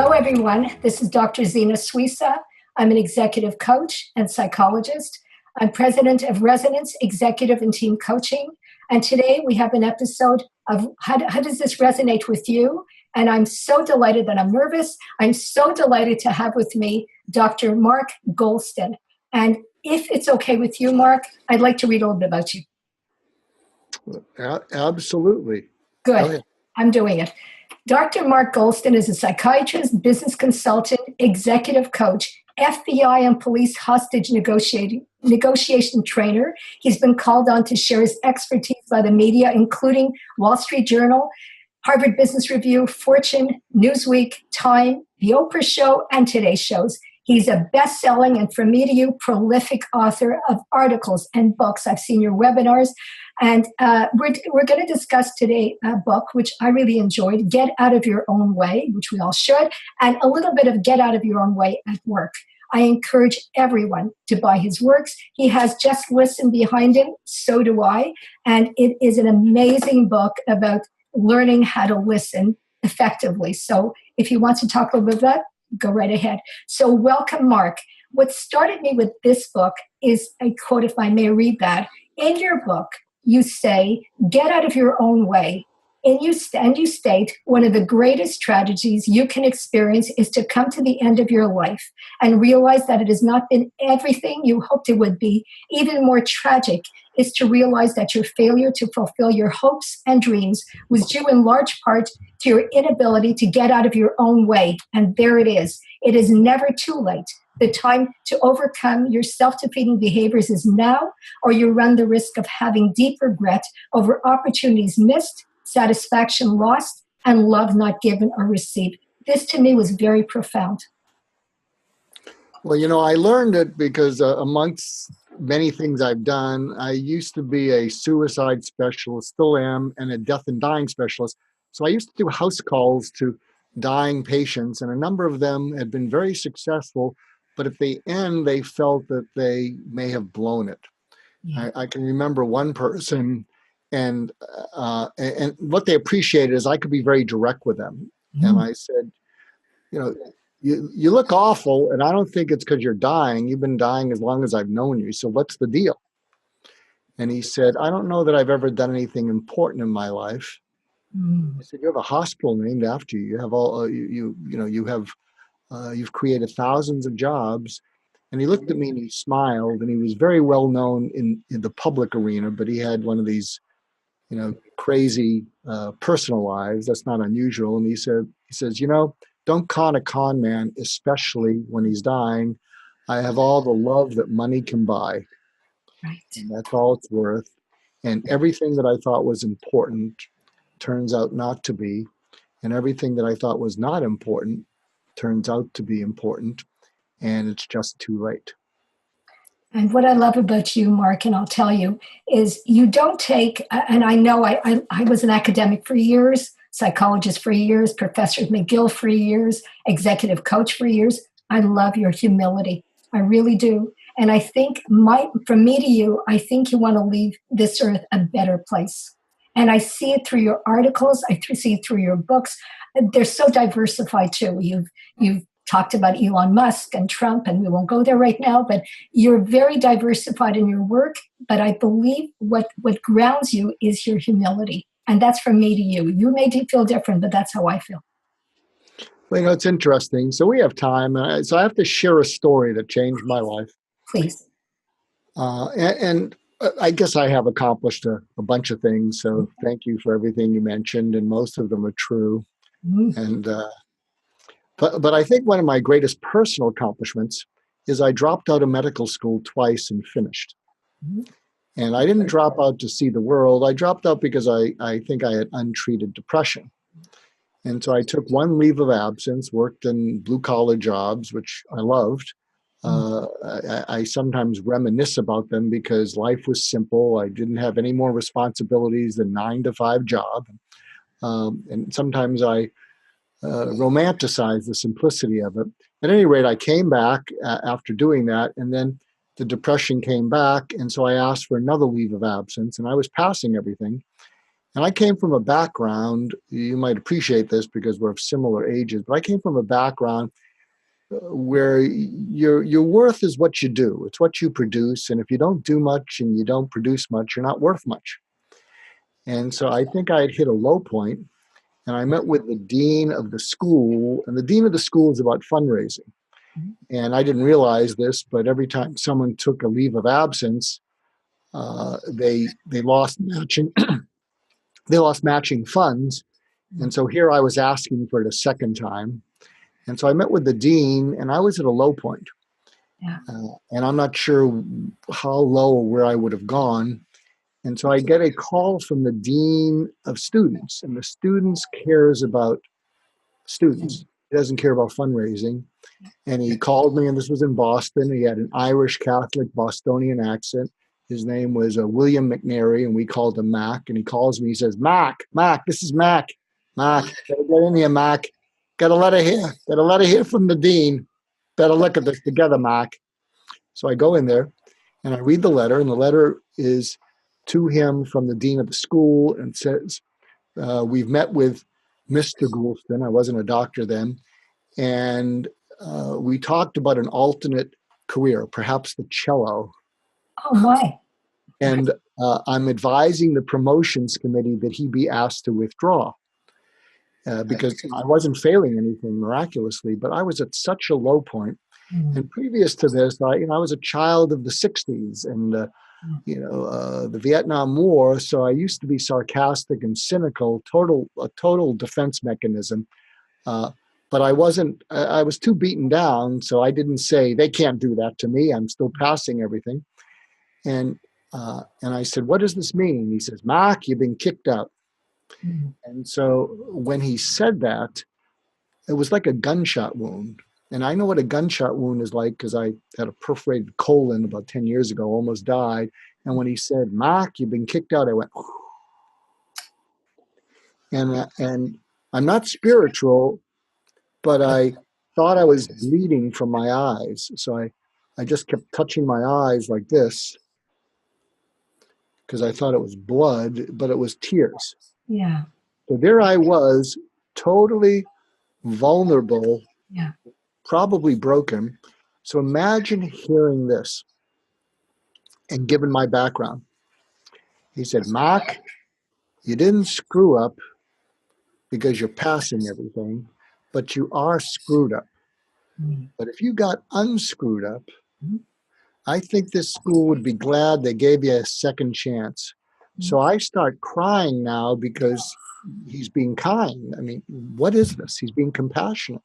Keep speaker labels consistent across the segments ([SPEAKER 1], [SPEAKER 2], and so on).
[SPEAKER 1] Hello, everyone. This is Dr. Zena Suissa. I'm an executive coach and psychologist. I'm president of Resonance Executive and Team Coaching. And today we have an episode of how does this resonate with you? And I'm so delighted that I'm nervous. I'm so delighted to have with me Dr. Mark Goulston. And if it's okay with you, Mark, I'd like to read a little bit about you.
[SPEAKER 2] Absolutely.
[SPEAKER 1] Good. I'm doing it. Dr. Mark Goulston is a psychiatrist, business consultant, executive coach, FBI and police hostage negotiation trainer. He's been called on to share his expertise by the media, including Wall Street Journal, Harvard Business Review, Fortune, Newsweek, Time, The Oprah Show, and Today's shows. He's a best-selling and, from me to you, prolific author of articles and books. I've seen your webinars. And we're going to discuss today a book, which I really enjoyed, Get Out of Your Own Way, which we all should, and a little bit of Get Out of Your Own Way at Work. I encourage everyone to buy his works. He has Just Listen behind him. So do I. And it is an amazing book about learning how to listen effectively. So if you want to talk a little bit about that, go right ahead. So welcome, Mark. What started me with this book is a quote, if I may read that. In your book, you say, get out of your own way. And you state, one of the greatest tragedies you can experience is to come to the end of your life and realize that it has not been everything you hoped it would be. Even more tragic is to realize that your failure to fulfill your hopes and dreams was due in large part to your inability to get out of your own way. And there it is. It is never too late. The time to overcome your self-defeating behaviors is now, or you run the risk of having deep regret over opportunities missed, satisfaction lost, and love not given or received. This to me was very profound.
[SPEAKER 2] Well, I learned it because amongst many things I've done, I used to be a suicide specialist, still am, and a death and dying specialist. So I used to do house calls to dying patients, and a number of them had been very successful, but at the end, they felt that they may have blown it. Yeah. I can remember one person, and what they appreciated is I could be very direct with them. Mm. And I said, you look awful, and I don't think it's because you're dying. You've been dying as long as I've known you. So what's the deal? And he said, I don't know that I've ever done anything important in my life. Mm. I said, you have a hospital named after you. You have all you've created thousands of jobs. And he looked at me and he smiled, and he was very well known in the public arena, but he had one of these, crazy personal lives. That's not unusual. And he says, don't con a con man, especially when he's dying. I have all the love that money can buy. Right. And that's all it's worth. And everything that I thought was important turns out not to be. And everything that I thought was not important turns out to be important. And it's just too late.
[SPEAKER 1] And what I love about you, Mark, and I'll tell you, is you don't take, and I know I was an academic for years, psychologist for years, professor at McGill for years, executive coach for years. I love your humility. I really do. And I think from me to you, I think you want to leave this earth a better place. And I see it through your articles. I see it through your books. They're so diversified too. You've talked about Elon Musk and Trump, and we won't go there right now, but you're very diversified in your work. But I believe what grounds you is your humility. And that's from me to you. You may feel different, but that's how I feel.
[SPEAKER 2] Well, it's interesting. So we have time. So I have to share a story that changed my life.
[SPEAKER 1] Please.
[SPEAKER 2] And I guess I have accomplished a bunch of things. So thank you for everything you mentioned. And most of them are true. Mm-hmm. And But I think one of my greatest personal accomplishments is I dropped out of medical school twice and finished. Mm-hmm. And I didn't drop out to see the world. I dropped out because I think I had untreated depression. And so I took one leave of absence, worked in blue-collar jobs, which I loved. I sometimes reminisce about them because life was simple. I didn't have any more responsibilities than 9-to-5 job. And sometimes I romanticize the simplicity of it. At any rate, I came back after doing that, and then the depression came back, and so I asked for another leave of absence, and I was passing everything. And I came from a background, you might appreciate this because we're of similar ages, but I came from a background where your worth is what you do. It's what you produce. And if you don't do much and you don't produce much, you're not worth much. And so I think I had hit a low point, and I met with the dean of the school, and the dean of the school is about fundraising. And I didn't realize this, but every time someone took a leave of absence, they lost matching they lost matching funds. And so here I was asking for it a second time. And so I met with the dean, and I was at a low point.
[SPEAKER 1] Yeah.
[SPEAKER 2] And I'm not sure how low or where I would have gone. And so I get a call from the dean of students, and the students cares about students. He doesn't care about fundraising. And he called me, and this was in Boston. He had an Irish Catholic Bostonian accent. His name was William McNary, and we called him Mac. And he calls me, he says, Mac, this is Mac. Mac, gotta get in here, Mac. Got a letter here. Got a letter here from the dean. Better look at this together, Mac. So I go in there, and I read the letter, and the letter is to him from the dean of the school, and says, we've met with Mr. Goulston. I wasn't a doctor then. And we talked about an alternate career, perhaps the cello.
[SPEAKER 1] Oh, my.
[SPEAKER 2] And I'm advising the promotions committee that he be asked to withdraw because I wasn't failing anything miraculously, but I was at such a low point. And previous to this, I was a child of the 60s and, the Vietnam War. So I used to be sarcastic and cynical, a total defense mechanism. But I wasn't, I was too beaten down. So I didn't say, they can't do that to me. I'm still passing everything. And I said, what does this mean? He says, Mark, you've been kicked out. And so when he said that, it was like a gunshot wound. And I know what a gunshot wound is like because I had a perforated colon about 10 years ago, almost died. And when he said, Mark, you've been kicked out, I went, and I'm not spiritual, but I thought I was bleeding from my eyes. So I just kept touching my eyes like this because I thought it was blood, but it was tears.
[SPEAKER 1] Yeah.
[SPEAKER 2] So there I was, totally vulnerable, probably broken. So imagine hearing this and given my background. He said, Mark, you didn't screw up because you're passing everything, but you are screwed up. But if you got unscrewed up, I think this school would be glad they gave you a second chance. So I start crying now because he's being kind. I mean, what is this? He's being compassionate.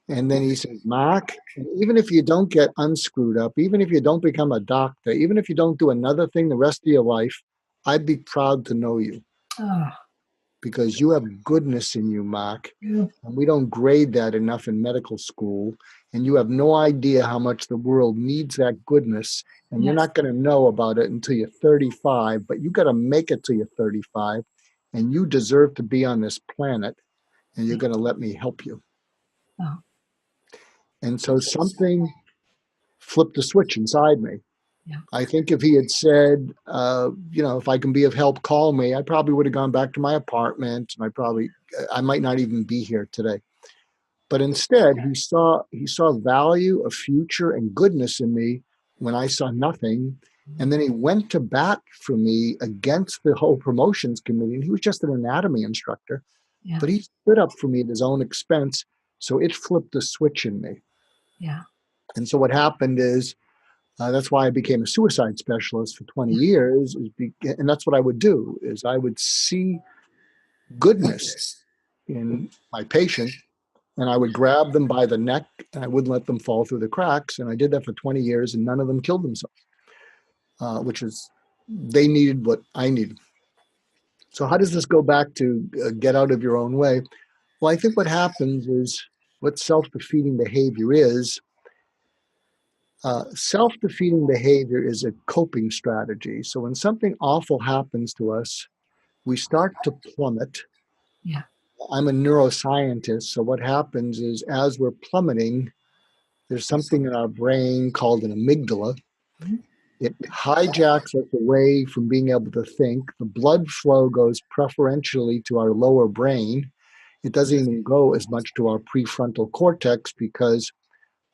[SPEAKER 2] And then he says, Mark, even if you don't get unscrewed up, even if you don't become a doctor, even if you don't do another thing the rest of your life, I'd be proud to know you. Because you have goodness in you, Mark. And we don't grade that enough in medical school. And you have no idea how much the world needs that goodness. And you're not going to know about it until you're 35, but you got to make it till you're 35. And you deserve to be on this planet. And you're going to let me help you. And so something flipped a switch inside me. I think if he had said, if I can be of help, call me, I probably would have gone back to my apartment. I might not even be here today. But instead, he saw value, a future, and goodness in me when I saw nothing. And then he went to bat for me against the whole promotions committee. And he was just an anatomy instructor, but he stood up for me at his own expense. So it flipped a switch in me. And so what happened is, that's why I became a suicide specialist for 20 years. And that's what I would do, is I would see goodness in my patient, and I would grab them by the neck, and I wouldn't let them fall through the cracks. And I did that for 20 years, and none of them killed themselves, which is, they needed what I needed. So how does this go back to get out of your own way? Well, I think what happens is, what self-defeating behavior is, self-defeating behavior is a coping strategy. So when something awful happens to us, we start to plummet. I'm a neuroscientist, so what happens is, as we're plummeting, there's something in our brain called an amygdala, It hijacks us away from being able to think. The blood flow goes preferentially to our lower brain. It doesn't even go as much to our prefrontal cortex because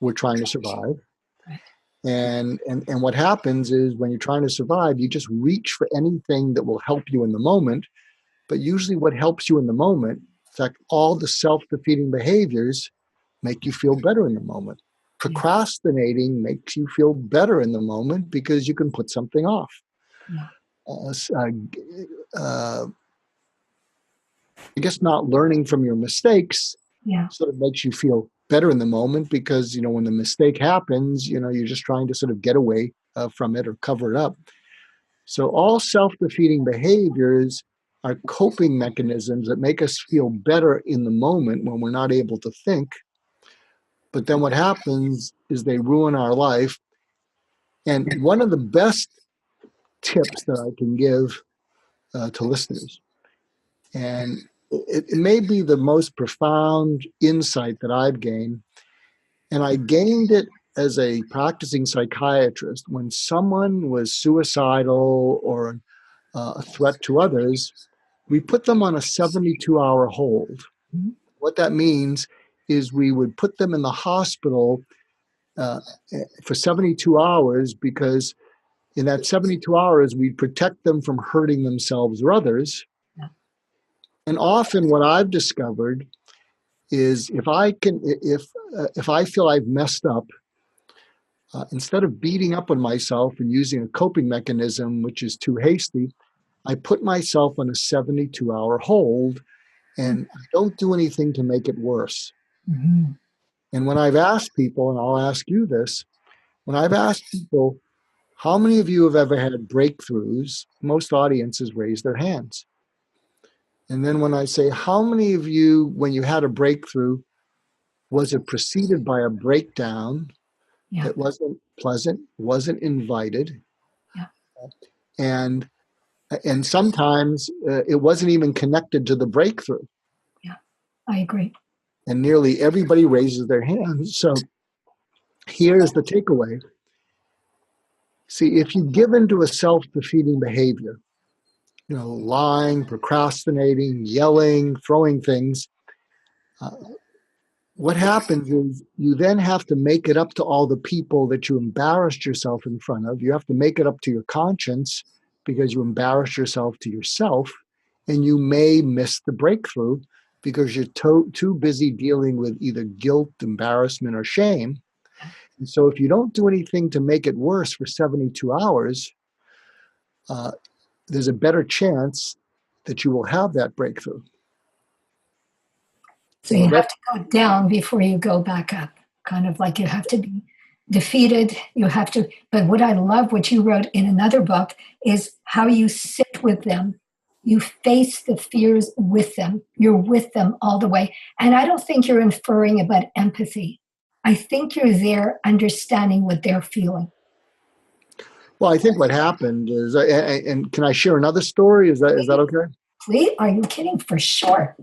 [SPEAKER 2] we're trying to survive.
[SPEAKER 1] Right.
[SPEAKER 2] And what happens is when you're trying to survive, you just reach for anything that will help you in the moment. But usually what helps you in the moment, in fact, all the self-defeating behaviors make you feel better in the moment. Procrastinating makes you feel better in the moment because you can put something off.
[SPEAKER 1] Yeah.
[SPEAKER 2] I guess not learning from your mistakes sort of makes you feel better in the moment because, when the mistake happens, you're just trying to sort of get away from it or cover it up. So all self-defeating behaviors are coping mechanisms that make us feel better in the moment when we're not able to think. But then what happens is they ruin our life. And one of the best tips that I can give to listeners, and it may be the most profound insight that I've gained, and I gained it as a practicing psychiatrist. When someone was suicidal or a threat to others, we put them on a 72-hour hold. Mm-hmm. What that means is we would put them in the hospital for 72 hours because in that 72 hours, we'd protect them from hurting themselves or others. Yeah. And often what I've discovered is if I feel I've messed up, instead of beating up on myself and using a coping mechanism, which is too hasty, I put myself on a 72-hour hold and I don't do anything to make it worse. Mm-hmm. And when I've asked people, and I'll ask you this, when I've asked people, how many of you have ever had breakthroughs? Most audiences raise their hands. And then when I say, how many of you, when you had a breakthrough, was it preceded by a breakdown that wasn't pleasant, wasn't invited? Yeah. And sometimes it wasn't even connected to the breakthrough.
[SPEAKER 1] Yeah, I agree.
[SPEAKER 2] And nearly everybody raises their hands. So here's the takeaway. See, if you give into a self-defeating behavior, lying, procrastinating, yelling, throwing things, what happens is you then have to make it up to all the people that you embarrassed yourself in front of. You have to make it up to your conscience because you embarrassed yourself to yourself, and you may miss the breakthrough because you're too busy dealing with either guilt, embarrassment, or shame. And so if you don't do anything to make it worse for 72 hours, there's a better chance that you will have that breakthrough.
[SPEAKER 1] So you have to go down before you go back up. Kind of like you have to be defeated. You have to. But what I love, what you wrote in another book, is how you sit with them. You face the fears with them. You're with them all the way. And I don't think you're inferring about empathy. I think you're there understanding what they're feeling.
[SPEAKER 2] Well, I think what happened is, and can I share another story? Is that okay?
[SPEAKER 1] Please, are you kidding? For sure.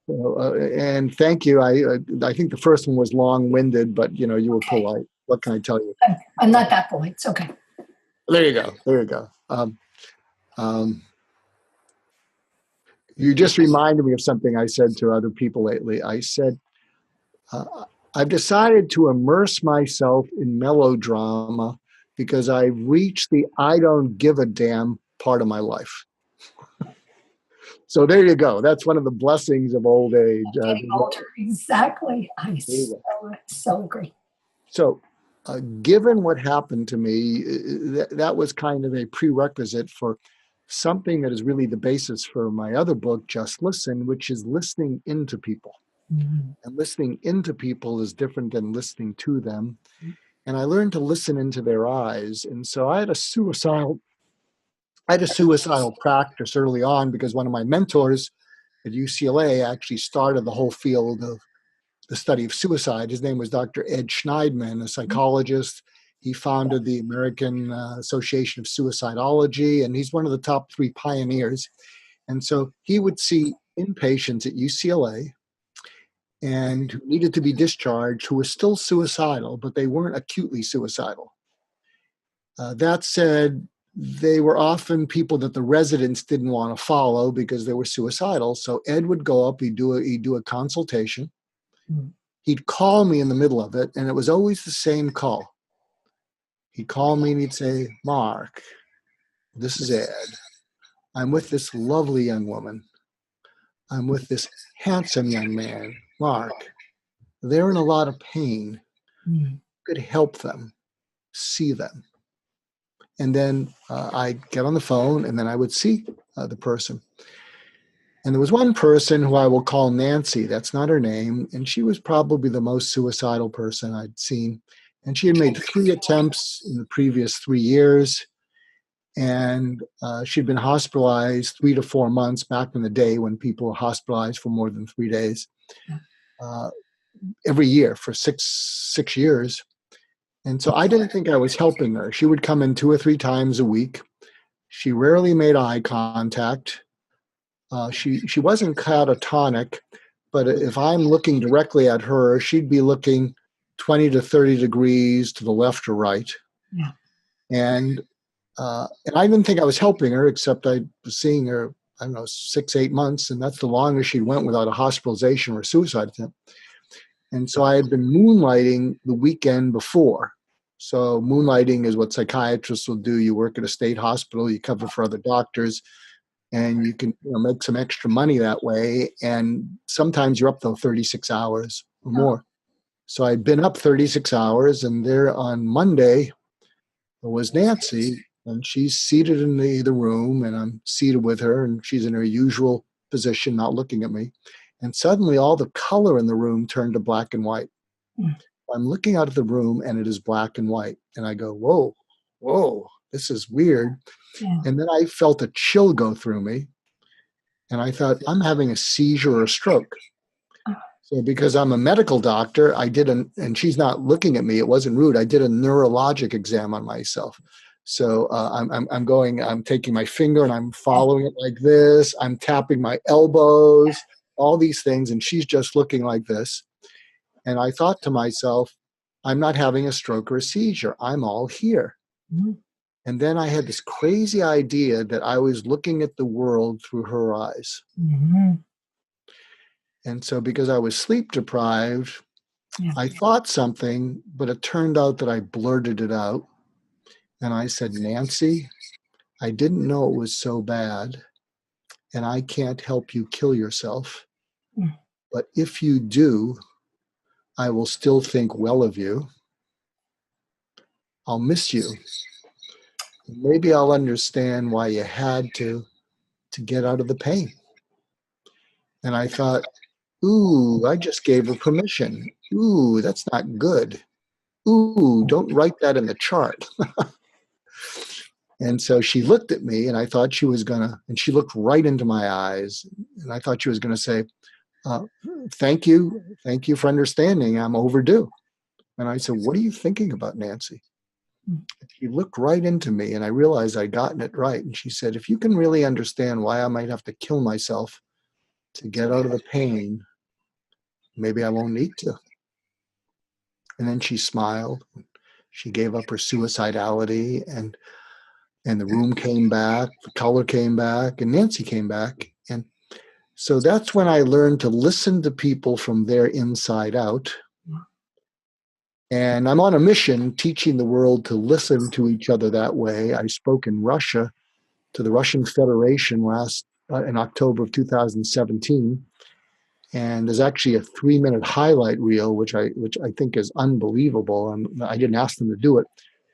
[SPEAKER 2] And thank you. I think the first one was long-winded, but you were polite. What can I tell you?
[SPEAKER 1] I'm not that polite. It's okay.
[SPEAKER 2] There you go. You just reminded me of something I said to other people lately. I said, I've decided to immerse myself in melodrama because I've reached the I don't give a damn part of my life. So there you go. That's one of the blessings of old age.
[SPEAKER 1] Getting older, exactly. I so agree.
[SPEAKER 2] So given what happened to me, that was kind of a prerequisite for something that is really the basis for my other book, Just Listen, which is listening into people. Mm-hmm. And listening into people is different than listening to them. Mm-hmm. And I learned to listen into their eyes. And so I had a suicidal practice early on because one of my mentors at UCLA actually started the whole field of the study of suicide. His name was Dr. Ed Schneidman, a psychologist. He founded the American Association of Suicidology, and he's one of the top 3 pioneers. And so he would see inpatients at UCLA and who needed to be discharged who were still suicidal, but they weren't acutely suicidal. That said, they were often people that the residents didn't want to follow because they were suicidal. So Ed would go up, he'd do a consultation.
[SPEAKER 1] Mm.
[SPEAKER 2] He'd call me in the middle of it, and it was always the same call. He'd call me and he'd say, Mark, this is Ed. I'm with this lovely young woman. I'm with this handsome young man, Mark. They're in a lot of pain.
[SPEAKER 1] Mm.
[SPEAKER 2] Could help them, see them. And then I'd get on the phone, and then I would see the person. And there was one person who I will call Nancy. That's not her name. And she was probably the most suicidal person I'd seen. And she had made 3 attempts in the previous 3 years. And she'd been hospitalized 3 to 4 months back in the day when people were hospitalized for more than 3 days every year for six years. And so I didn't think I was helping her. She would come in 2 or 3 times a week. She rarely made eye contact. She wasn't catatonic, but if I'm looking directly at her, she'd be looking 20 to 30 degrees to the left or right.
[SPEAKER 1] Yeah.
[SPEAKER 2] And I didn't think I was helping her, except I was seeing her, I don't know, 6, 8 months, and that's the longest she went without a hospitalization or a suicide attempt. And so I had been moonlighting the weekend before. So moonlighting is what psychiatrists will do. You work at a state hospital, you cover for other doctors, and you can make some extra money that way. And sometimes you're up to 36 hours or more. So I'd been up 36 hours, and there on Monday was Nancy, and she's seated in the room, and I'm seated with her, and she's in her usual position, not looking at me. And suddenly all the color in the room turned to black and white.
[SPEAKER 1] Mm.
[SPEAKER 2] I'm looking out at the room, and it is black and white. And I go, whoa, this is weird.
[SPEAKER 1] Yeah.
[SPEAKER 2] And then I felt a chill go through me. And I thought, I'm having a seizure or a stroke. So because I'm a medical doctor, and she's not looking at me, it wasn't rude. I did a neurologic exam on myself. So I'm taking my finger and I'm following it like this. I'm tapping my elbows, all these things. And she's just looking like this. And I thought to myself, I'm not having a stroke or a seizure. I'm all here.
[SPEAKER 1] Mm-hmm.
[SPEAKER 2] And then I had this crazy idea that I was looking at the world through her eyes.
[SPEAKER 1] Mm-hmm.
[SPEAKER 2] And so because I was sleep deprived,
[SPEAKER 1] Yeah.
[SPEAKER 2] I thought something, but it turned out that I blurted it out. And I said, Nancy, I didn't know it was so bad, and I can't help you kill yourself.
[SPEAKER 1] Mm.
[SPEAKER 2] But if you do, I will still think well of you. I'll miss you. Maybe I'll understand why you had to get out of the pain. And I thought, ooh, I just gave her permission. Ooh, that's not good. Ooh, don't write that in the chart. And so she looked at me, and I thought she was and she looked right into my eyes, and I thought she was going to say, thank you for understanding. I'm overdue. And I said, what are you thinking about, Nancy? She looked right into me, and I realized I'd gotten it right. And she said, if you can really understand why I might have to kill myself to get out of the pain, maybe I won't need to. And then she smiled. She gave up her suicidality, and the room came back, the color came back, and Nancy came back. And so that's when I learned to listen to people from their inside out. And I'm on a mission teaching the world to listen to each other that way. I spoke in Russia to the Russian Federation in October of 2017. And there's actually a 3-minute highlight reel, which I think is unbelievable. And I didn't ask them to do it,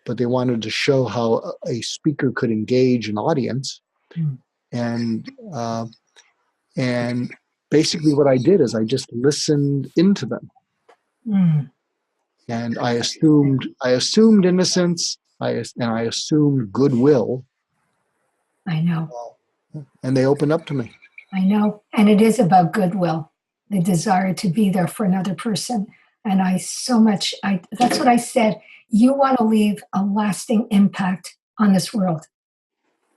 [SPEAKER 2] but they wanted to show how a speaker could engage an audience. And basically what I did is I just listened into them. And I assumed innocence, and I assumed goodwill.
[SPEAKER 1] I know.
[SPEAKER 2] And they opened up to me.
[SPEAKER 1] I know. And it is about goodwill, the desire to be there for another person. And that's what I said. You want to leave a lasting impact on this world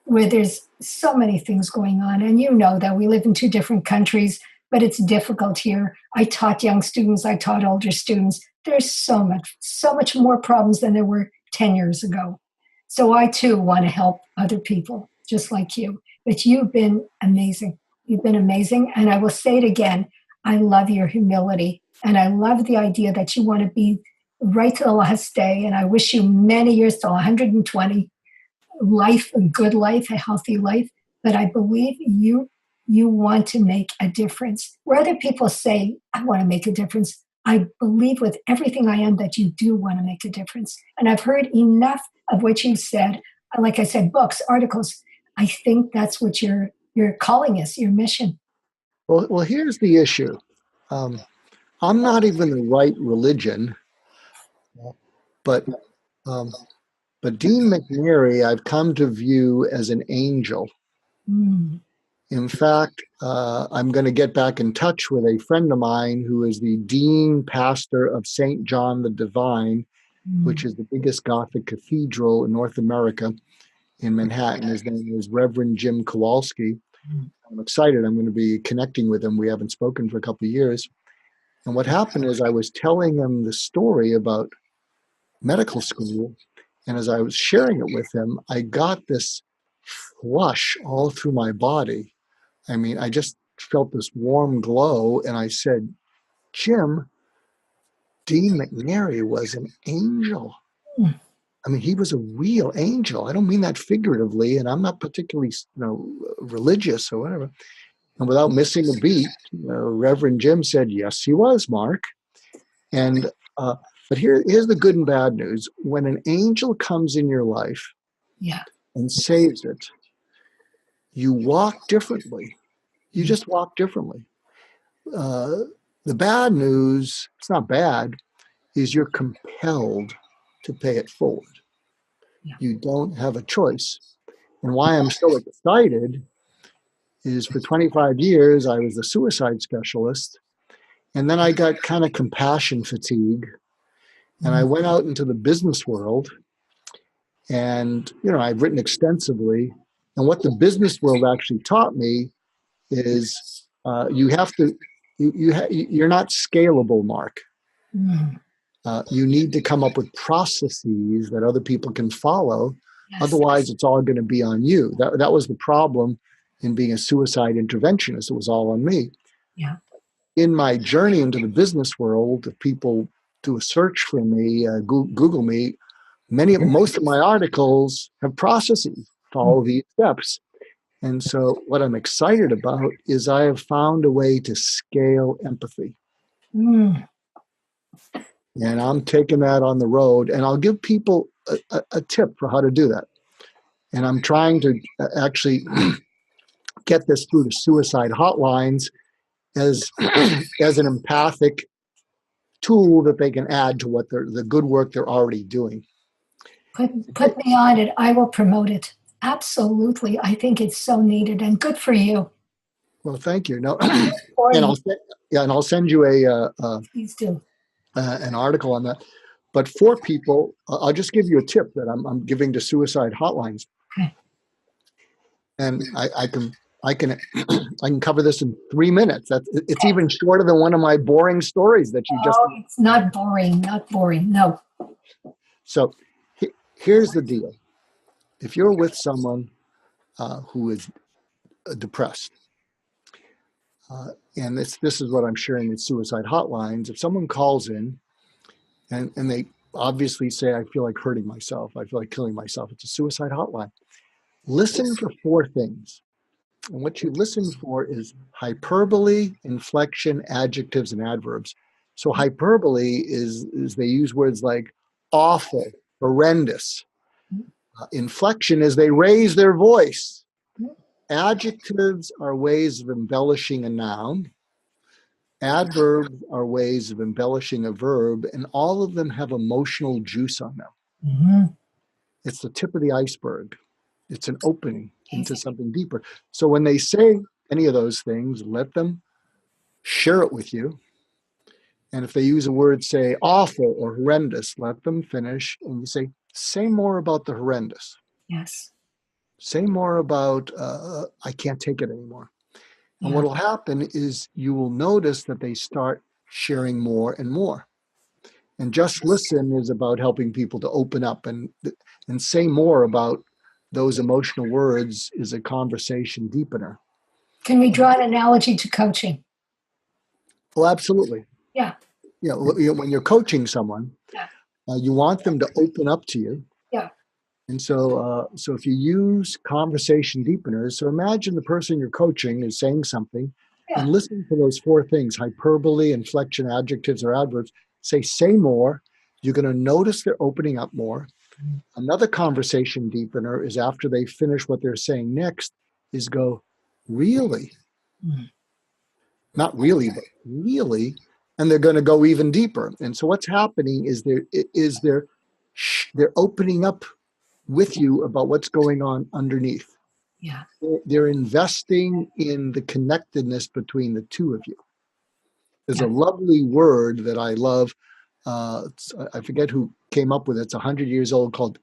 [SPEAKER 1] where there's so many things going on. And you know that we live in 2 different countries, but it's difficult here. I taught young students, I taught older students. There's so much more problems than there were 10 years ago. So I too want to help other people just like you. But you've been amazing. You've been amazing. And I will say it again. I love your humility. And I love the idea that you want to be right to the last day. And I wish you many years till 120, life, a good life, a healthy life. But I believe you want to make a difference. Where other people say, I want to make a difference, I believe with everything I am that you do want to make a difference. And I've heard enough of what you've said. Like I said, books, articles. I think that's what your calling is, your mission.
[SPEAKER 2] Well, here's the issue. I'm not even the right religion, but um, Dean McNary, I've come to view as an angel.
[SPEAKER 1] Mm.
[SPEAKER 2] In fact, I'm going to get back in touch with a friend of mine who is the dean pastor of St. John the Divine, which is the biggest Gothic cathedral in North America in Manhattan. His name is Reverend Jim Kowalski. I'm excited. I'm going to be connecting with him. We haven't spoken for a couple of years. And what happened is I was telling him the story about medical school. And as I was sharing it with him, I got this flush all through my body. I mean, I just felt this warm glow. And I said, Jim, Dean McNary was an angel. I mean, he was a real angel. I don't mean that figuratively, and I'm not particularly, religious or whatever. And without missing a beat, Reverend Jim said, "Yes, he was, Mark." And but here's the good and bad news: when an angel comes in your life, and saves it, you walk differently. You just walk differently. The bad news, it's not bad, is you're compelled to pay it forward. You don't have a choice. And why I'm so excited is for 25 years, I was a suicide specialist. And then I got kind of compassion fatigue. And I went out into the business world. And, I've written extensively. And what the business world actually taught me is you have to, you're not scalable, Mark. You need to come up with processes that other people can follow. Yes. Otherwise, it's all going to be on you. That was the problem in being a suicide interventionist. It was all on me.
[SPEAKER 1] Yeah.
[SPEAKER 2] In my journey into the business world, if people do a search for me, Google me, most of my articles have processes, follow these steps. And so what I'm excited about is I have found a way to scale empathy. And I'm taking that on the road, and I'll give people a tip for how to do that. And I'm trying to actually get this through the suicide hotlines as an empathic tool that they can add to what the good work they're already doing.
[SPEAKER 1] Put me on it. I will promote it. Absolutely. I think it's so needed and good for you.
[SPEAKER 2] Well, thank you. No, and I'll send you
[SPEAKER 1] Please do.
[SPEAKER 2] An article on that. But for people, I'll just give you a tip that I'm giving to suicide hotlines.
[SPEAKER 1] Okay.
[SPEAKER 2] And I can cover this in 3 minutes. It's even shorter than one of my boring stories that you just.
[SPEAKER 1] Oh, it's not boring. Not boring. No.
[SPEAKER 2] So here's the deal. If you're with someone who is depressed, and this is what I'm sharing with suicide hotlines. If someone calls in and they obviously say, I feel like hurting myself, I feel like killing myself, it's a suicide hotline. Listen for 4 things. And what you listen for is hyperbole, inflection, adjectives, and adverbs. So hyperbole is they use words like awful, horrendous. Inflection is they raise their voice. Adjectives are ways of embellishing a noun. Adverbs are ways of embellishing a verb, and all of them have emotional juice on them. Mm-hmm. It's the tip of the iceberg. It's an opening into something deeper. So when they say any of those things, let them share it with you. And if they use a word, say awful or horrendous, let them finish. And you say more about the horrendous.
[SPEAKER 1] Yes.
[SPEAKER 2] Say more about, I can't take it anymore. And what will happen is you will notice that they start sharing more and more. And just listen is about helping people to open up and say more about those emotional words is a conversation deepener.
[SPEAKER 1] Can we draw an analogy to coaching?
[SPEAKER 2] Well, absolutely.
[SPEAKER 1] Yeah.
[SPEAKER 2] When you're coaching someone,
[SPEAKER 1] Yeah.
[SPEAKER 2] You want them to open up to you.
[SPEAKER 1] Yeah.
[SPEAKER 2] And so if you use conversation deepeners, so imagine the person you're coaching is saying something, and listen to those 4 things: hyperbole, inflection, adjectives, or adverbs. Say more. You're going to notice they're opening up more. Another conversation deepener is after they finish what they're saying next is go, really? Not really, but really. And they're going to go even deeper. And so what's happening is they're opening up with you about what's going on underneath.
[SPEAKER 1] Yeah.
[SPEAKER 2] They're investing in the connectedness between the two of you. There's a lovely word that I love. I forget who came up with it. It's 100 years old, called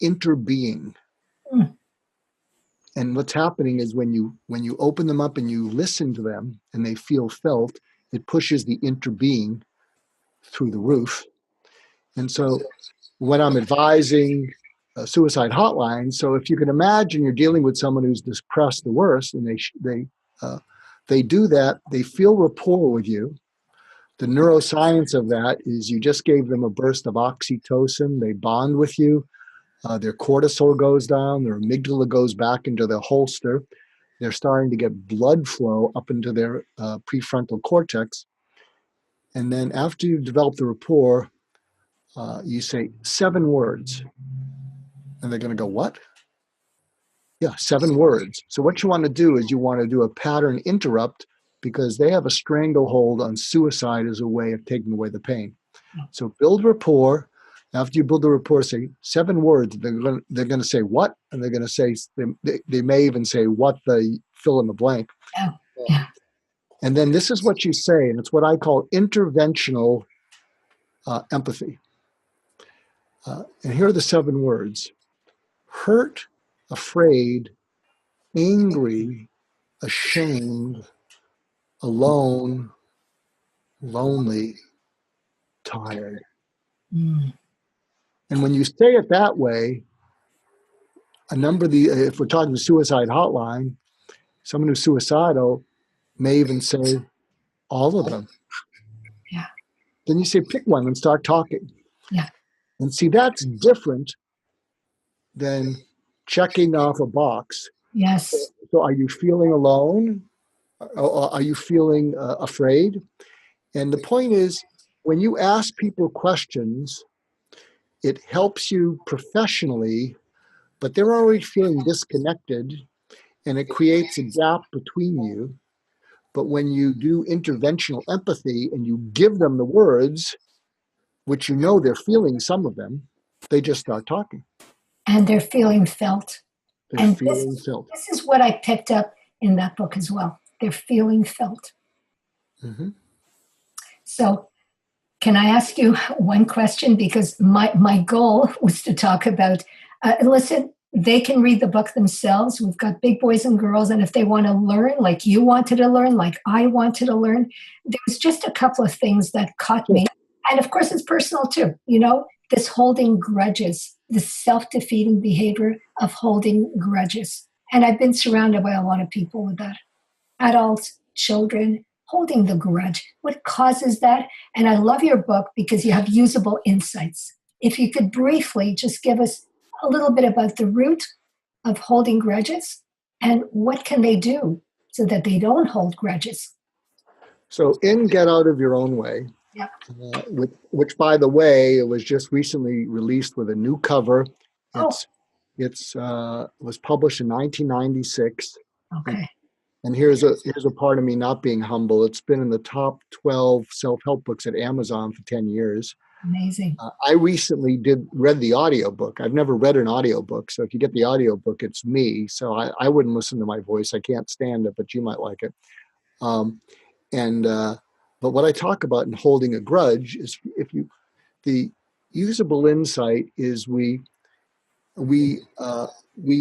[SPEAKER 2] interbeing. And what's happening is when you open them up and you listen to them and they feel felt, it pushes the interbeing through the roof. And so when I'm advising a suicide hotline, so if you can imagine you're dealing with someone who's depressed the worst, and they do that, they feel rapport with you. The neuroscience of that is you just gave them a burst of oxytocin. They bond with you. Their cortisol goes down. Their amygdala goes back into their holster. They're starting to get blood flow up into their prefrontal cortex. And then after you've developed the rapport, you say 7 words. And they're going to go, what? Yeah, 7 words. So what you want to do is you want to do a pattern interrupt, because they have a stranglehold on suicide as a way of taking away the pain. So build rapport. After you build the rapport, say 7 words. They're going to say what? And they're going to say, they may even say what the fill in the blank.
[SPEAKER 1] Yeah.
[SPEAKER 2] And then this is what you say, and it's what I call interventional empathy. And here are the 7 words: hurt, afraid, angry, ashamed, alone, lonely, tired. And when you say it that way, a number of if we're talking suicide hotline, someone who's suicidal may even say all of them.
[SPEAKER 1] Yeah.
[SPEAKER 2] Then you say, pick one and start talking.
[SPEAKER 1] Yeah.
[SPEAKER 2] And see, that's different than checking off a box.
[SPEAKER 1] Yes.
[SPEAKER 2] So are you feeling alone? Or are you feeling afraid? And the point is, when you ask people questions, it helps you professionally, but they're already feeling disconnected, and it creates a gap between you. But when you do interventional empathy and you give them the words, which you know they're feeling some of them, they just start talking.
[SPEAKER 1] And they're feeling felt.
[SPEAKER 2] They're feeling felt.
[SPEAKER 1] This is what I picked up in that book as well. They're feeling felt.
[SPEAKER 2] Mm-hmm.
[SPEAKER 1] So can I ask you one question? Because my goal was to talk about, listen, they can read the book themselves. We've got big boys and girls. And if they want to learn, like you wanted to learn, like I wanted to learn, there was just a couple of things that caught me. And of course, it's personal too. This holding grudges, this self-defeating behavior of holding grudges. And I've been surrounded by a lot of people with that. Adults, children, holding the grudge. What causes that? And I love your book because you have usable insights. If you could briefly just give us a little bit about the root of holding grudges and what can they do so that they don't hold grudges.
[SPEAKER 2] So in Get Out of Your Own Way, which, by the way, it was just recently released with a new cover. It was published in 1996.
[SPEAKER 1] Okay.
[SPEAKER 2] And here's a part of me not being humble. It's been in the top 12 self-help books at Amazon for 10 years.
[SPEAKER 1] Amazing.
[SPEAKER 2] I recently read the audiobook. I've never read an audiobook. So if you get the audiobook, it's me. So I wouldn't listen to my voice. I can't stand it, but you might like it. But what I talk about in holding a grudge is the usable insight is we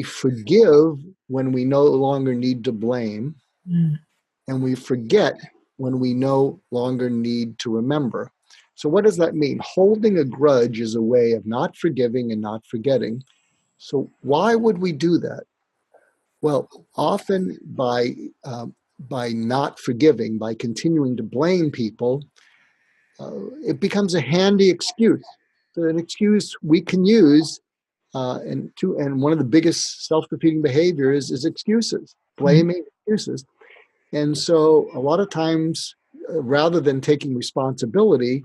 [SPEAKER 2] forgive when we no longer need to blame, and we forget when we no longer need to remember. So what does that mean? Holding a grudge is a way of not forgiving and not forgetting. So why would we do that? Well, often by not forgiving, by continuing to blame people, it becomes a handy excuse. So an excuse we can use, and one of the biggest self-defeating behaviors is excuses, blaming excuses. And so a lot of times, rather than taking responsibility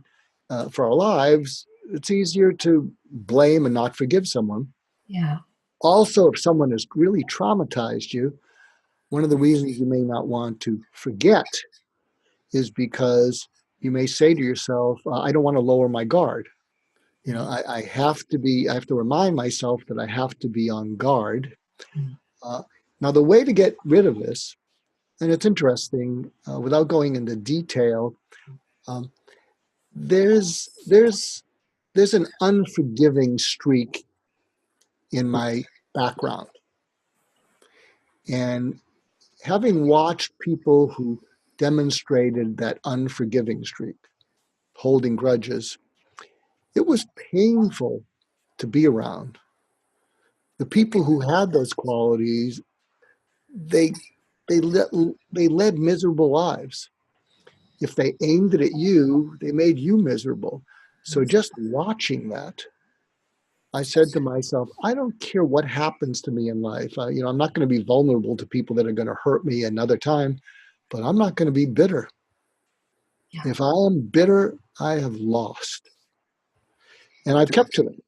[SPEAKER 2] for our lives, it's easier to blame and not forgive someone.
[SPEAKER 1] Yeah.
[SPEAKER 2] Also, if someone has really traumatized you, one of the reasons you may not want to forget is because you may say to yourself, I don't want to lower my guard. I have to remind myself that I have to be on guard. Uh, Now, the way to get rid of this, and it's interesting, without going into detail, um, there's an unforgiving streak in my background. And having watched people who demonstrated that unforgiving streak, holding grudges, it was painful to be around. The people who had those qualities, they they led miserable lives. If they aimed it at you, they made you miserable. So just watching that, I said to myself, I don't care what happens to me in life. I'm not going to be vulnerable to people that are going to hurt me another time, but I'm not going to be bitter.
[SPEAKER 1] Yeah.
[SPEAKER 2] If I am bitter, I have lost. And I've kept to them,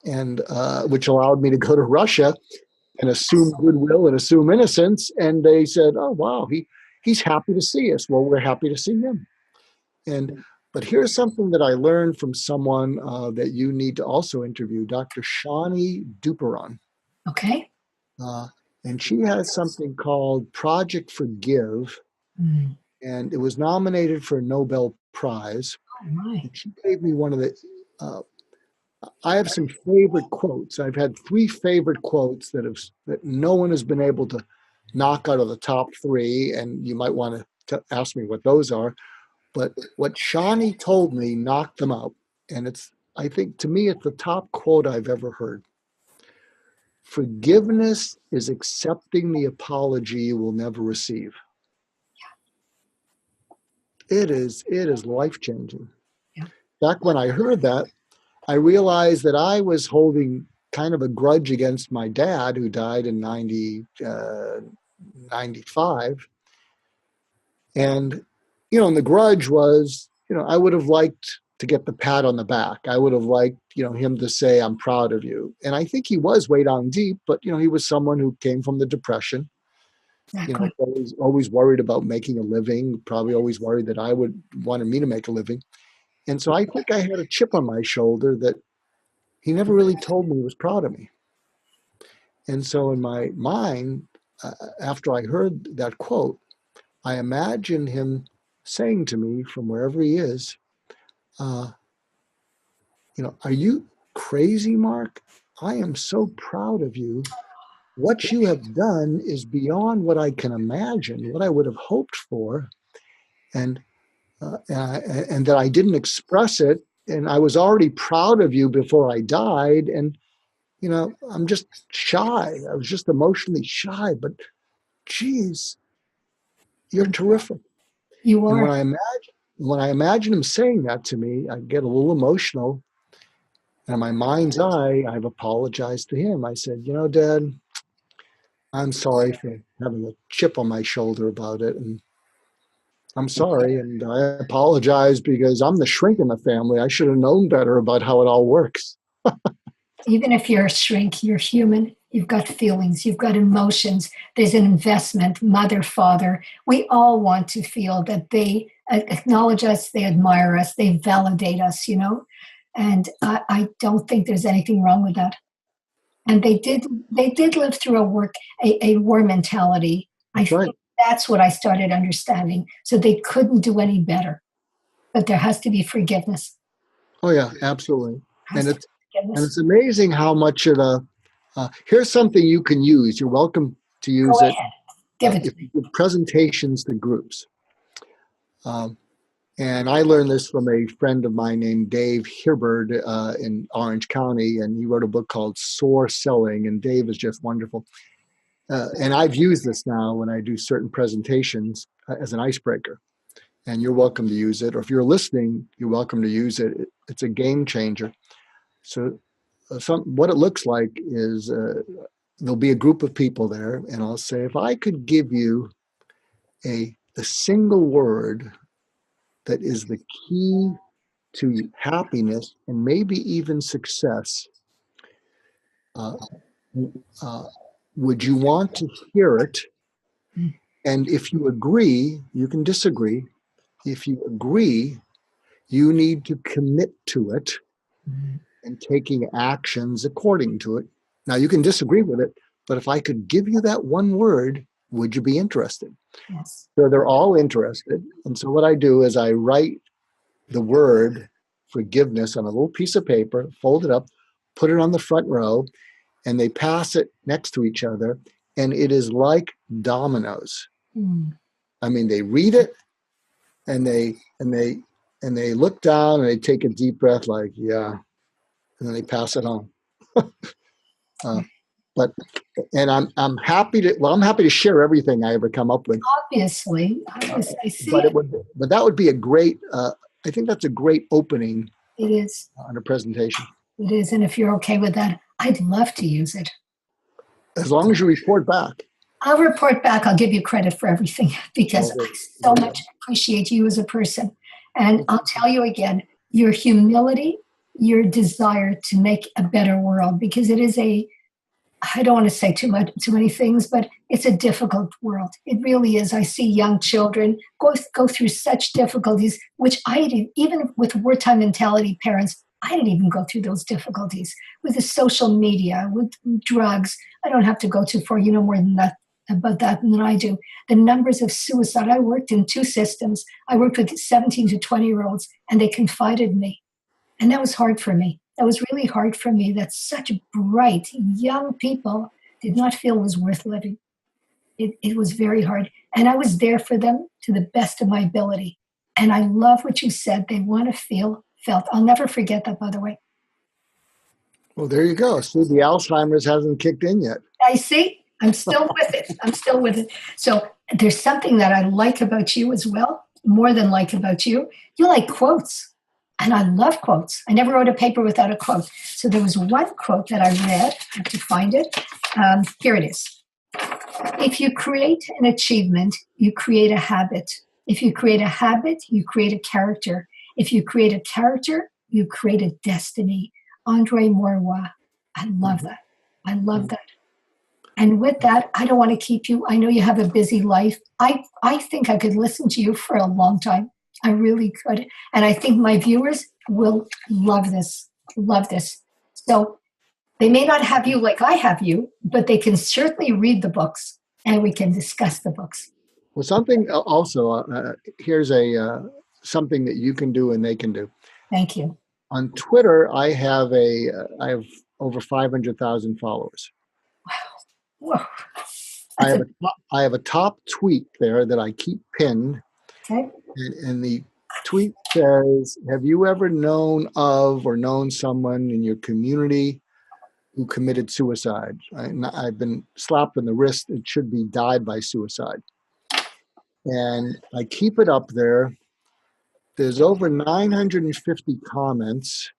[SPEAKER 2] and which allowed me to go to Russia and assume goodwill and assume innocence. And they said, oh, wow, he's happy to see us. Well, we're happy to see him. But here's something that I learned from someone that you need to also interview, Dr. Shani Duperon.
[SPEAKER 1] Okay.
[SPEAKER 2] And she has something called Project Forgive, and it was nominated for a Nobel Prize.
[SPEAKER 1] Oh, my.
[SPEAKER 2] And she gave me one of the, I have some favorite quotes. I've had 3 favorite quotes that no one has been able to knock out of the top 3, and you might want to ask me what those are. But what Shani told me knocked them out. And I think to me, it's the top quote I've ever heard. Forgiveness is accepting the apology you will never receive. It is life-changing.
[SPEAKER 1] Yeah.
[SPEAKER 2] Back when I heard that, I realized that I was holding kind of a grudge against my dad, who died in 95. And, and the grudge was, I would have liked to get the pat on the back. I would have liked, him to say, I'm proud of you. And I think he was way down deep, but, he was someone who came from the Depression.
[SPEAKER 1] Exactly.
[SPEAKER 2] Always worried about making a living, probably always worried that I wanted me to make a living. And so I think I had a chip on my shoulder that he never really told me he was proud of me. And so in my mind, after I heard that quote, I imagined him saying to me from wherever he is, are you crazy, Mark? I am so proud of you. What you have done is beyond what I can imagine, what I would have hoped for, and that I didn't express it. And I was already proud of you before I died. And, I'm just shy. I was just emotionally shy. But, geez, you're terrific.
[SPEAKER 1] You
[SPEAKER 2] And
[SPEAKER 1] are.
[SPEAKER 2] when I imagine him saying that to me, I get a little emotional. And in my mind's eye, I've apologized to him. I said, Dad, I'm sorry for having a chip on my shoulder about it. And I'm sorry. And I apologize because I'm the shrink in the family. I should have known better about how it all works.
[SPEAKER 1] Even if you're a shrink, you're human. You've got feelings, you've got emotions. There's an investment, mother, father. We all want to feel that they acknowledge us, they admire us, they validate us, And I don't think there's anything wrong with that. And they did live through a war mentality.
[SPEAKER 2] That's right.
[SPEAKER 1] Think that's what I started understanding. So they couldn't do any better. But there has to be forgiveness.
[SPEAKER 2] Oh yeah, absolutely.
[SPEAKER 1] Has to be forgiveness.
[SPEAKER 2] It's amazing how much of here's something you can use. You're welcome to
[SPEAKER 1] Go
[SPEAKER 2] use it
[SPEAKER 1] ahead. Give it to
[SPEAKER 2] if
[SPEAKER 1] me.
[SPEAKER 2] you give presentations to groups. And I learned this from a friend of mine named Dave Hibbard in Orange County, and he wrote a book called Soar Selling, and Dave is just wonderful. And I've used this now when I do certain presentations as an icebreaker. And you're welcome to use it. Or if you're listening, you're welcome to use it. It's a game changer. So what it looks like is there'll be a group of people there, and I'll say, if I could give you the single word that is the key to happiness and maybe even success, would you want to hear it? And if you agree, you can disagree. If you agree, you need to commit to it and taking actions according to it. Now, you can disagree with it, but if I could give you that one word, would you be interested?
[SPEAKER 1] Yes.
[SPEAKER 2] So they're all interested. And so what I do is I write the word forgiveness on a little piece of paper, fold it up, put it on the front row, and they pass it next to each other. And it is like dominoes. I mean, they read it and they look down and they take a deep breath like, yeah, and then they pass it on. I'm happy to share everything I ever come up with.
[SPEAKER 1] Obviously, I see.
[SPEAKER 2] But that would be a great. I think that's a great opening.
[SPEAKER 1] It is
[SPEAKER 2] on a presentation.
[SPEAKER 1] It is, and if you're okay with that, I'd love to use it.
[SPEAKER 2] As long as you report back.
[SPEAKER 1] I'll report back. I'll give you credit for everything because I so much appreciate you as a person. And I'll tell you again, your humility, your desire to make a better world, because it is I don't want to say too many things, but it's a difficult world. It really is. I see young children go through such difficulties, which even with wartime mentality parents, I didn't even go through those difficulties with the social media, with drugs. I don't have to go too far. You know more than that about that than I do. The numbers of suicide. I worked in two systems. I worked with 17 to 20-year-olds, and they confided in me. And that was hard for me. That was really hard for me that such bright, young people did not feel it was worth living. It was very hard. And I was there for them to the best of my ability. And I love what you said. They want to feel felt. I'll never forget that, by the way.
[SPEAKER 2] Well, there you go. See, the Alzheimer's hasn't kicked in yet.
[SPEAKER 1] I see. I'm still with it. So there's something that I like about you as well, more than like about you. You like quotes. And I love quotes. I never wrote a paper without a quote. So there was one quote that I read. I have to find it. Here it is. If you create an achievement, you create a habit. If you create a habit, you create a character. If you create a character, you create a destiny. Andre Maurois. I love that. I love that. And with that, I don't want to keep you. I know you have a busy life. I think I could listen to you for a long time. I really could. And I think my viewers will love this. Love this. So they may not have you like I have you, but they can certainly read the books and we can discuss the books.
[SPEAKER 2] Well, something also, here's something that you can do and they can do.
[SPEAKER 1] Thank you.
[SPEAKER 2] On Twitter, I have over 500,000 followers.
[SPEAKER 1] Wow.
[SPEAKER 2] I have a top tweet there that I keep pinned.
[SPEAKER 1] Okay.
[SPEAKER 2] And the tweet says, have you ever known of or known someone in your community who committed suicide? I've been slapped on the wrist. It should be died by suicide. And I keep it up there. There's over 950 comments.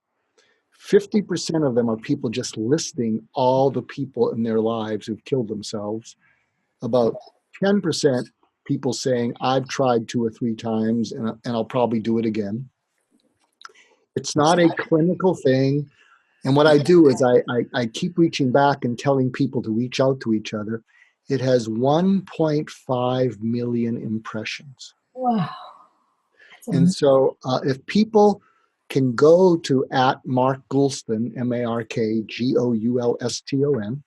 [SPEAKER 2] 50% of them are people just listing all the people in their lives who've killed themselves. About 10% people saying, I've tried 2 or 3 times and I'll probably do it again. It's not a clinical thing. And what I do is I keep reaching back and telling people to reach out to each other. It has 1.5 million impressions.
[SPEAKER 1] Wow.
[SPEAKER 2] And so if people can go to @Mark Goulston, MarkGoulston,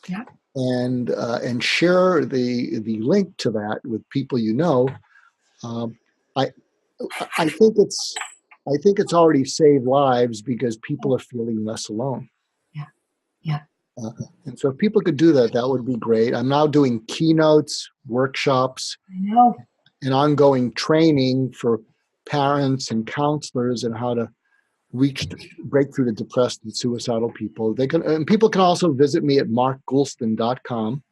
[SPEAKER 1] yeah,
[SPEAKER 2] and share the link to that with people you know, I think it's already saved lives because people are feeling less alone.
[SPEAKER 1] Yeah.
[SPEAKER 2] And so if people could do that, that would be great. I'm now doing keynotes, workshops,
[SPEAKER 1] I know,
[SPEAKER 2] and ongoing training for parents and counselors and how to break through to depressed and suicidal people. And people can also visit me at markgoulston.com.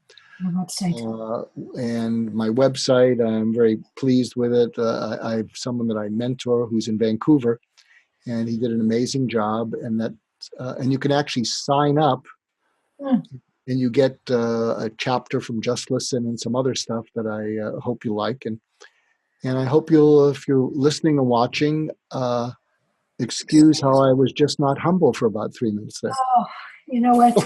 [SPEAKER 2] And my website, I'm very pleased with it. I have someone that I mentor who's in Vancouver, and he did an amazing job. And you can actually sign up, and you get a chapter from Just Listen and some other stuff that I hope you like. And I hope you'll, if you're listening and watching, excuse how I was just not humble for about 3 minutes there.
[SPEAKER 1] Oh, you know what?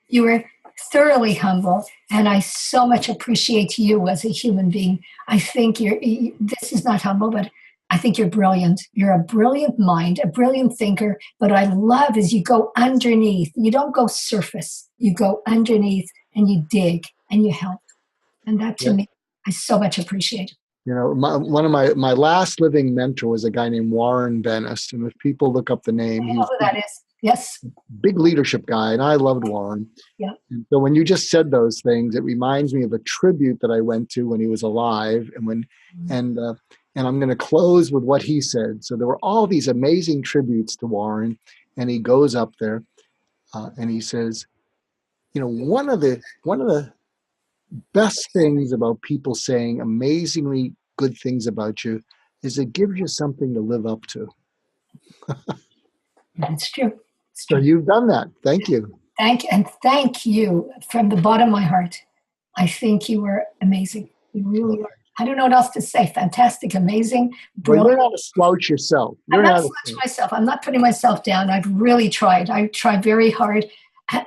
[SPEAKER 1] You were thoroughly humble, and I so much appreciate you as a human being. I think this is not humble, but I think you're brilliant. You're a brilliant mind, a brilliant thinker. But what I love is you go underneath. You don't go surface. You go underneath and you dig and you help. And that to me, I so much appreciate.
[SPEAKER 2] You know, one of my last living mentor was a guy named Warren Bennis. And if people look up the name,
[SPEAKER 1] I know who that is. Yes.
[SPEAKER 2] Big leadership guy. And I loved Warren.
[SPEAKER 1] Yeah.
[SPEAKER 2] And so when you just said those things, it reminds me of a tribute that I went to when he was alive. And I'm going to close with what he said. So there were all these amazing tributes to Warren. And he goes up there and he says, you know, one of the best things about people saying amazingly good things about you is it gives you something to live up to.
[SPEAKER 1] That's true.
[SPEAKER 2] So you've done that. Thank you.
[SPEAKER 1] Thank you from the bottom of my heart. I think you were amazing. You really were. I don't know what else to say. Fantastic, amazing, brilliant.
[SPEAKER 2] Well, learn how to slouch yourself.
[SPEAKER 1] I'm not slouching myself. I'm not putting myself down. I've really tried. I tried very hard.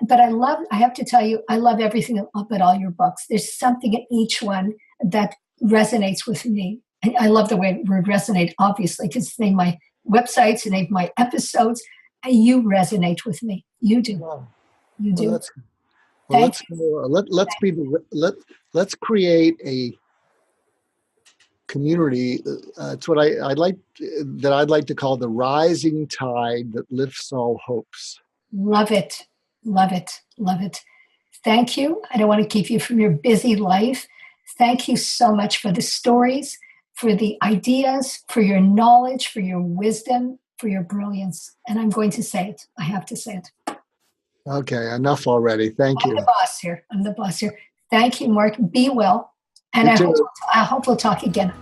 [SPEAKER 1] But I have to tell you, I love everything about all your books. There's something in each one that resonates with me. And I love the way it would resonate, obviously, because it's named my websites and named my episodes. And you resonate with me. You do.
[SPEAKER 2] Wow.
[SPEAKER 1] You do.
[SPEAKER 2] Let's create a community. It's what I'd like to call the rising tide that lifts all hopes.
[SPEAKER 1] Love it. Love it. Love it. Thank you. I don't want to keep you from your busy life. Thank you so much for the stories, for the ideas, for your knowledge, for your wisdom, for your brilliance. And I'm going to say it. I have to say it.
[SPEAKER 2] Okay, enough already. Thank you.
[SPEAKER 1] I'm the boss here. Thank you, Mark. Be well. And I hope we'll talk again.